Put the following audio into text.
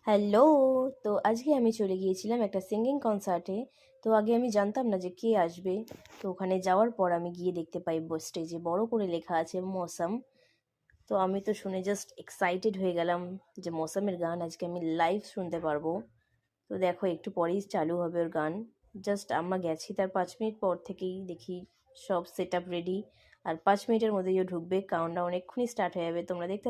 Hello! তো আজকে আমি চলে গিয়েছিলাম একটা সিঙ্গিং কনসার্টে। তো আগে আমি জানতাম না যে কে আসবে। তো ওখানে যাওয়ার পর আমি গিয়ে দেখতে পাই স্টেজে বড় করে লেখা আছে মৌসাম। তো আমি তো শুনে জাস্ট এক্সাইটেড হয়ে গেলাম যে মৌসামের গান আজকে আমি লাইভ শুনতে পারবো। তো দেখো একটু পরেই চালু হবে ওর গান। জাস্ট আমরা গেছি তার 5 মিনিট পর থেকেই দেখি সব সেট আপ রেডি। আর 5 মিনিটের মধ্যেই ও ঢুকবে, কাউন্টডাউন এক্ষুনি স্টার্ট হয়ে যাবে, তোমরা দেখতে